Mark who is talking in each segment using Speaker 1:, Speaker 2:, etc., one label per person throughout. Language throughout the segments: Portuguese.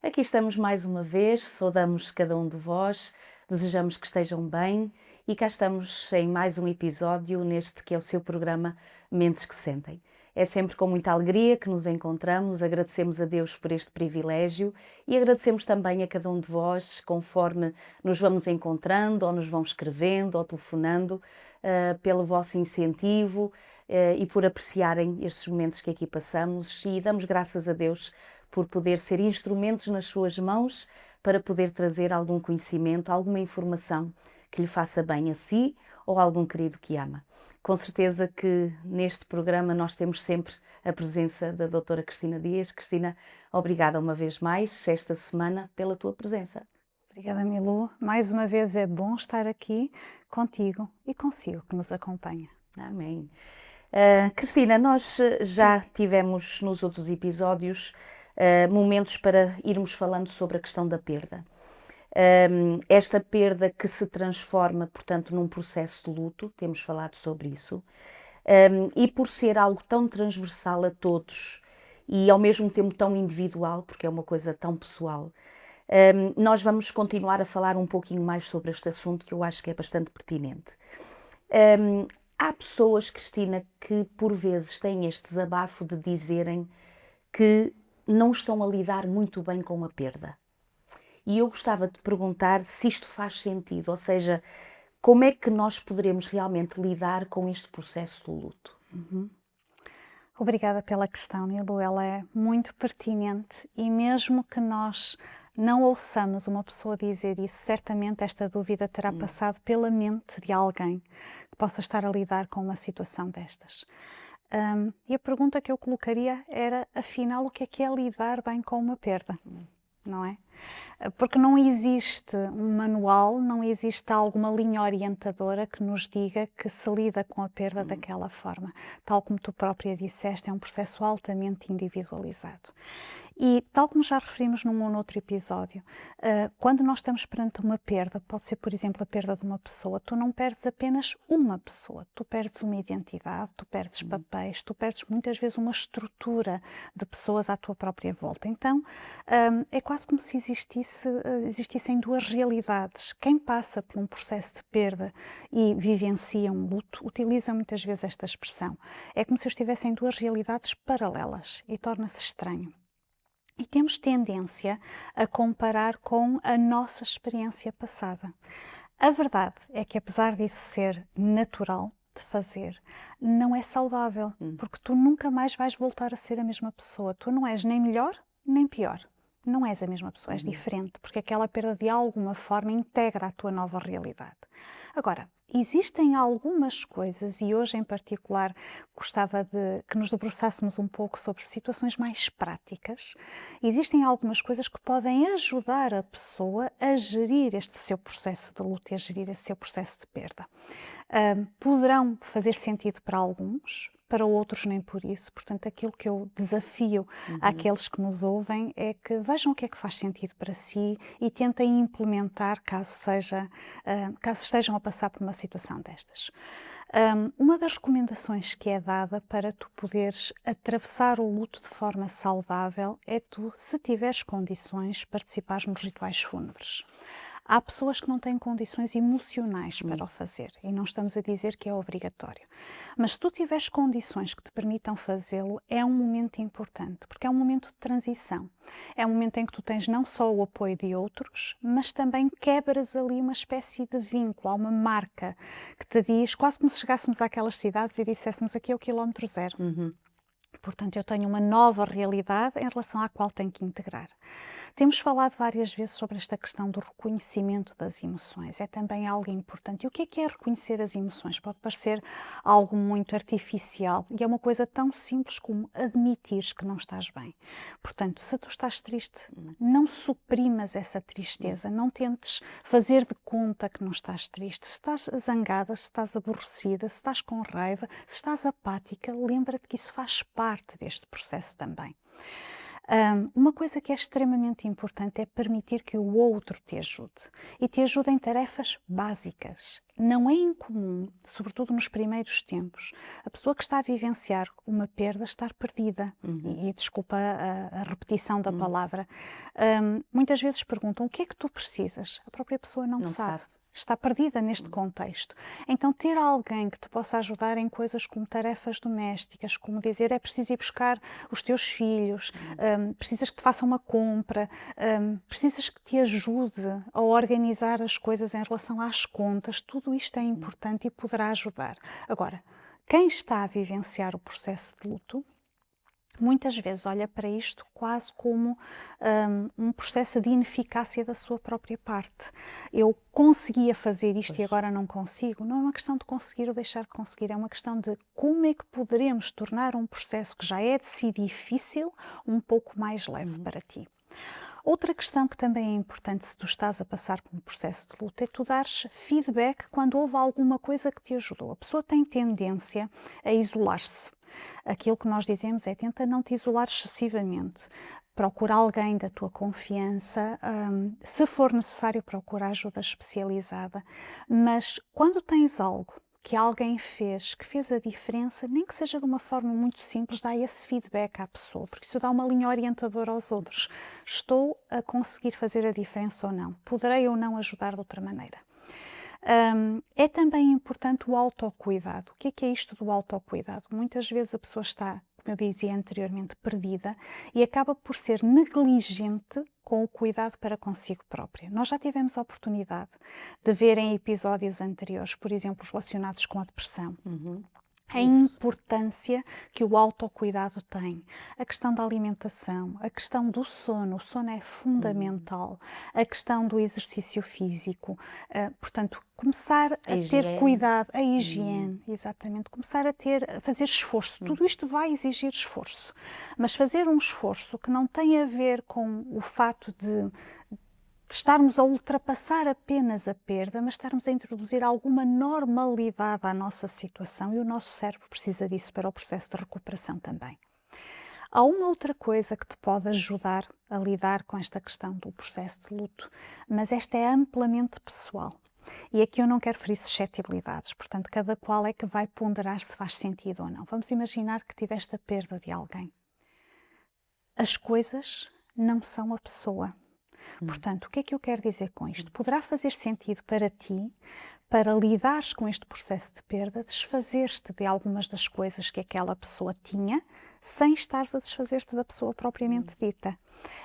Speaker 1: Aqui estamos mais uma vez, saudamos cada um de vós, desejamos que estejam bem e cá estamos em mais um episódio neste que é o seu programa Mentes que Sentem. É sempre com muita alegria que nos encontramos, agradecemos a Deus por este privilégio e agradecemos também a cada um de vós, conforme nos vamos encontrando, ou nos vão escrevendo, ou telefonando, pelo vosso incentivo e por apreciarem estes momentos que aqui passamos, e damos graças a Deus por poder ser instrumentos nas suas mãos para poder trazer algum conhecimento, alguma informação que lhe faça bem a si ou a algum querido que ama. Com certeza que neste programa nós temos sempre a presença da doutora Cristina Dias. Cristina, obrigada uma vez mais esta semana pela tua presença.
Speaker 2: Obrigada, Milu. Mais uma vez é bom estar aqui contigo e consigo que nos acompanha.
Speaker 1: Amém. Cristina, nós já tivemos nos outros episódios momentos para irmos falando sobre a questão da perda. Esta perda que se transforma, portanto, num processo de luto, temos falado sobre isso, e por ser algo tão transversal a todos e ao mesmo tempo tão individual, porque é uma coisa tão pessoal, nós vamos continuar a falar um pouquinho mais sobre este assunto que eu acho que é bastante pertinente. Há pessoas, Cristina, que por vezes têm este desabafo de dizerem que não estão a lidar muito bem com a perda. E eu gostava de perguntar se isto faz sentido, ou seja, como é que nós poderemos realmente lidar com este processo do luto?
Speaker 2: Obrigada pela questão, Milu. Ela é muito pertinente e mesmo que nós não ouçamos uma pessoa dizer isso, certamente esta dúvida terá passado pela mente de alguém que possa estar a lidar com uma situação destas. E a pergunta que eu colocaria era, afinal, o que é lidar bem com uma perda? Não é? Porque não existe um manual, não existe alguma linha orientadora que nos diga que se lida com a perda daquela forma. Tal como tu própria disseste, é um processo altamente individualizado. E tal como já referimos num ou noutro episódio, quando nós estamos perante uma perda, pode ser, por exemplo, a perda de uma pessoa, tu não perdes apenas uma pessoa, tu perdes uma identidade, tu perdes papéis, tu perdes muitas vezes uma estrutura de pessoas à tua própria volta. Então, é quase como se existissem duas realidades. Quem passa por um processo de perda e vivencia um luto, utiliza muitas vezes esta expressão. É como se estivessem duas realidades paralelas e torna-se estranho. E temos tendência a comparar com a nossa experiência passada. A verdade é que, apesar disso ser natural de fazer, não é saudável, porque tu nunca mais vais voltar a ser a mesma pessoa. Tu não és nem melhor nem pior. Não és a mesma pessoa, és diferente, porque aquela perda de alguma forma integra a tua nova realidade. Agora, existem algumas coisas, e hoje em particular gostava de que nos debruçássemos um pouco sobre situações mais práticas. Existem algumas coisas que podem ajudar a pessoa a gerir este seu processo de luto e a gerir esse seu processo de perda. Poderão fazer sentido para alguns, para outros nem por isso. Portanto, aquilo que eu desafio àqueles que nos ouvem é que vejam o que é que faz sentido para si e tentem implementar caso estejam a passar por uma situação destas. Uma das recomendações que é dada para tu poderes atravessar o luto de forma saudável é tu, se tiveres condições, participares nos rituais fúnebres. Há pessoas que não têm condições emocionais para o fazer e não estamos a dizer que é obrigatório. Mas se tu tiveres condições que te permitam fazê-lo, é um momento importante, porque é um momento de transição. É um momento em que tu tens não só o apoio de outros, mas também quebras ali uma espécie de vínculo, há uma marca que te diz, quase como se chegássemos àquelas cidades e disséssemos aqui é o quilómetro zero. Portanto, eu tenho uma nova realidade em relação à qual tenho que integrar. Temos falado várias vezes sobre esta questão do reconhecimento das emoções. É também algo importante. E o que é reconhecer as emoções? Pode parecer algo muito artificial e é uma coisa tão simples como admitir que não estás bem. Portanto, se tu estás triste, não suprimas essa tristeza, não tentes fazer de conta que não estás triste. Se estás zangada, se estás aborrecida, se estás com raiva, se estás apática, lembra-te que isso faz parte deste processo também. Uma coisa que é extremamente importante é permitir que o outro te ajude e te ajude em tarefas básicas. Não é incomum, sobretudo nos primeiros tempos, a pessoa que está a vivenciar uma perda estar perdida. E desculpa a repetição da palavra. Muitas vezes perguntam: o que é que tu precisas? A própria pessoa não sabe. Está perdida neste contexto. Então, ter alguém que te possa ajudar em coisas como tarefas domésticas, como dizer: é preciso ir buscar os teus filhos, precisas que te faça uma compra, precisas que te ajude a organizar as coisas em relação às contas, tudo isto é importante e poderá ajudar. Agora, quem está a vivenciar o processo de luto, muitas vezes olha para isto quase como um processo de ineficácia da sua própria parte. Eu conseguia fazer isto e agora não consigo. Não é uma questão de conseguir ou deixar de conseguir, é uma questão de como é que poderemos tornar um processo que já é de si difícil um pouco mais leve para ti. Outra questão que também é importante se tu estás a passar por um processo de luto é tu dares feedback quando houve alguma coisa que te ajudou. A pessoa tem tendência a isolar-se. Aquilo que nós dizemos é: tenta não te isolar excessivamente. Procura alguém da tua confiança, se for necessário procura ajuda especializada, mas quando tens algo que alguém fez, que fez a diferença, nem que seja de uma forma muito simples, dá esse feedback à pessoa, porque isso dá uma linha orientadora aos outros. Estou a conseguir fazer a diferença ou não? Poderei ou não ajudar de outra maneira? É também importante o autocuidado. O que é isto do autocuidado? Muitas vezes a pessoa está, como eu dizia anteriormente, perdida e acaba por ser negligente com o cuidado para consigo própria. Nós já tivemos a oportunidade de ver em episódios anteriores, por exemplo, relacionados com a depressão, a importância que o autocuidado tem, a questão da alimentação, a questão do sono, o sono é fundamental, a questão do exercício físico, portanto, começar a ter cuidado, a higiene, exatamente, começar a fazer esforço, tudo isto vai exigir esforço, mas fazer um esforço que não tem a ver com o fato de estarmos a ultrapassar apenas a perda, mas estarmos a introduzir alguma normalidade à nossa situação e o nosso cérebro precisa disso para o processo de recuperação também. Há uma outra coisa que te pode ajudar a lidar com esta questão do processo de luto, mas esta é amplamente pessoal. E aqui eu não quero ferir suscetibilidades, portanto, cada qual é que vai ponderar se faz sentido ou não. Vamos imaginar que tiveste a perda de alguém. As coisas não são a pessoa. Portanto, o que é que eu quero dizer com isto? Poderá fazer sentido para ti, para lidares com este processo de perda, desfazer-te de algumas das coisas que aquela pessoa tinha, sem estares a desfazer-te da pessoa propriamente dita.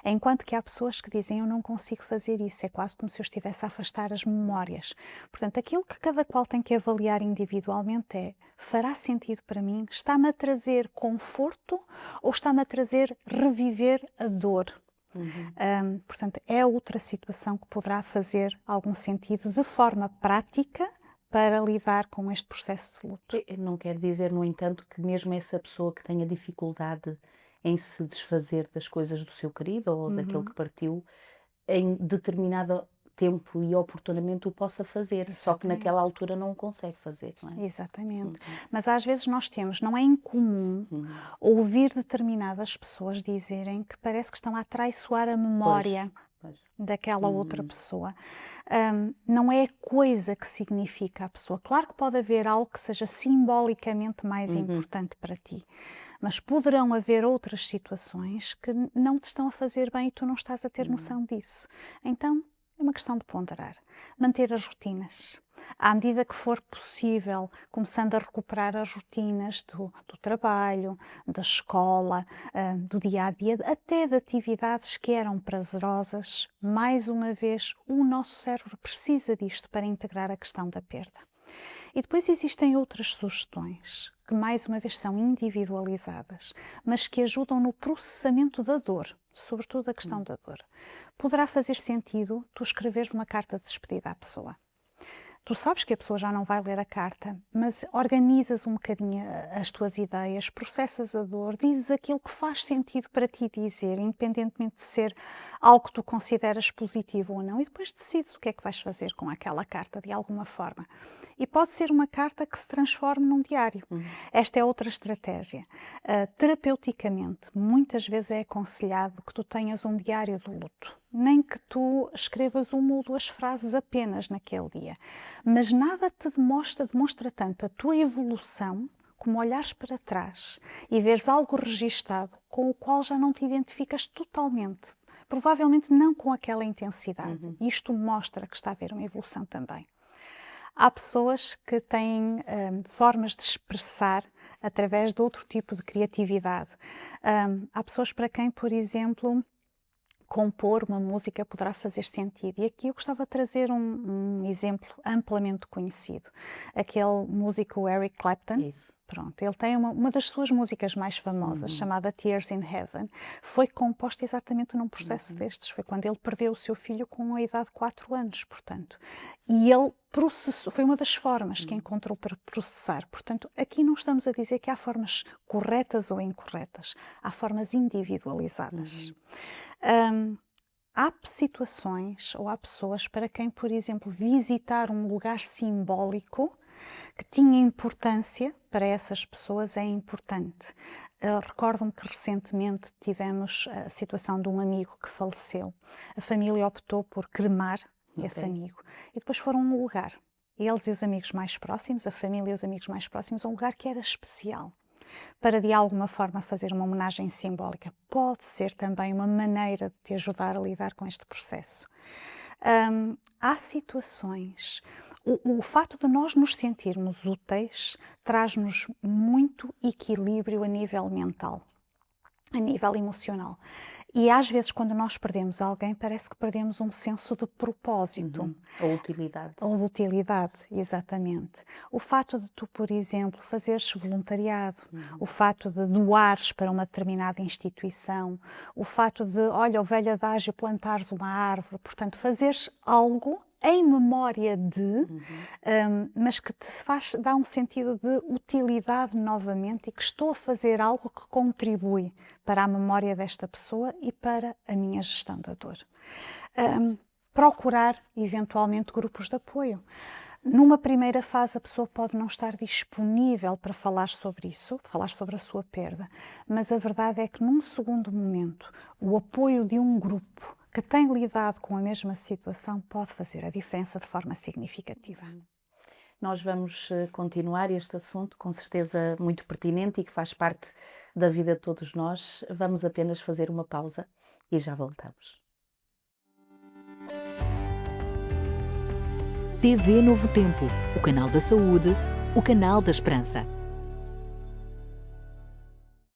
Speaker 2: Enquanto que há pessoas que dizem: eu não consigo fazer isso, é quase como se eu estivesse a afastar as memórias. Portanto, aquilo que cada qual tem que avaliar individualmente é: fará sentido para mim? Está-me a trazer conforto ou está-me a trazer reviver a dor? Portanto, é outra situação que poderá fazer algum sentido de forma prática para lidar com este processo de luto.
Speaker 1: Não quer dizer, no entanto, que mesmo essa pessoa que tenha dificuldade em se desfazer das coisas do seu querido ou daquele que partiu, em determinado tempo e oportunamente o possa fazer,
Speaker 2: Exatamente.
Speaker 1: Só que naquela altura não o consegue fazer, não é?
Speaker 2: Exatamente. Mas às vezes nós temos, não é incomum ouvir determinadas pessoas dizerem que parece que estão a atraiçoar a memória daquela outra pessoa. Não é a coisa que significa a pessoa. Claro que pode haver algo que seja simbolicamente mais importante para ti, mas poderão haver outras situações que não te estão a fazer bem e tu não estás a ter noção disso. Então, é uma questão de ponderar. Manter as rotinas. À medida que for possível, começando a recuperar as rotinas do trabalho, da escola, do dia-a-dia, até de atividades que eram prazerosas. Mais uma vez, o nosso cérebro precisa disto para integrar a questão da perda. E depois existem outras sugestões, que mais uma vez são individualizadas, mas que ajudam no processamento da dor, sobretudo a questão da dor. Poderá fazer sentido tu escreveres uma carta de despedida à pessoa. Tu sabes que a pessoa já não vai ler a carta, mas organizas um bocadinho as tuas ideias, processas a dor, dizes aquilo que faz sentido para ti dizer, independentemente de ser algo que tu consideras positivo ou não, e depois decides o que é que vais fazer com aquela carta, de alguma forma. E pode ser uma carta que se transforme num diário. Esta é outra estratégia. Terapeuticamente, muitas vezes é aconselhado que tu tenhas um diário do luto. Nem que tu escrevas uma ou duas frases apenas naquele dia. Mas nada te demonstra tanto a tua evolução como olhares para trás e veres algo registado com o qual já não te identificas totalmente. Provavelmente não com aquela intensidade. Isto mostra que está a haver uma evolução também. Há pessoas que têm formas de expressar através de outro tipo de criatividade. Há pessoas para quem, por exemplo, compor uma música poderá fazer sentido. E aqui eu gostava de trazer um exemplo amplamente conhecido. Aquele músico Eric Clapton.
Speaker 1: Isso.
Speaker 2: Pronto, ele tem uma das suas músicas mais famosas, chamada Tears in Heaven, foi composta exatamente num processo destes. Foi quando ele perdeu o seu filho com a idade de 4 anos, portanto. E ele processou, foi uma das formas que encontrou para processar. Portanto, aqui não estamos a dizer que há formas corretas ou incorretas, há formas individualizadas. Há situações ou há pessoas para quem, por exemplo, visitar um lugar simbólico que tinha importância para essas pessoas é importante. Recordo-me que recentemente tivemos a situação de um amigo que faleceu. A família optou por cremar esse amigo e depois foram a um lugar. Eles e os amigos mais próximos, a família e os amigos mais próximos, a um lugar que era especial. Para de alguma forma fazer uma homenagem simbólica. Pode ser também uma maneira de te ajudar a lidar com este processo. Há situações. O facto de nós nos sentirmos úteis traz-nos muito equilíbrio a nível mental, a nível emocional. E às vezes, quando nós perdemos alguém, parece que perdemos um senso de propósito.
Speaker 1: Ou utilidade.
Speaker 2: Ou de utilidade, exatamente. O fato de tu, por exemplo, fazeres voluntariado, o fato de doares para uma determinada instituição, o fato de, olha, o velho adágio, plantares uma árvore, portanto, fazeres algo em memória de, mas que te dá um sentido de utilidade novamente e que estou a fazer algo que contribui para a memória desta pessoa e para a minha gestão da dor. Procurar, eventualmente, grupos de apoio. Numa primeira fase, a pessoa pode não estar disponível para falar sobre isso, falar sobre a sua perda, mas a verdade é que, num segundo momento, o apoio de um grupo que tem lidado com a mesma situação pode fazer a diferença de forma significativa.
Speaker 1: Nós vamos continuar este assunto, com certeza muito pertinente e que faz parte da vida de todos nós. Vamos apenas fazer uma pausa e já voltamos.
Speaker 3: TV Novo Tempo, o canal da saúde, o canal da esperança.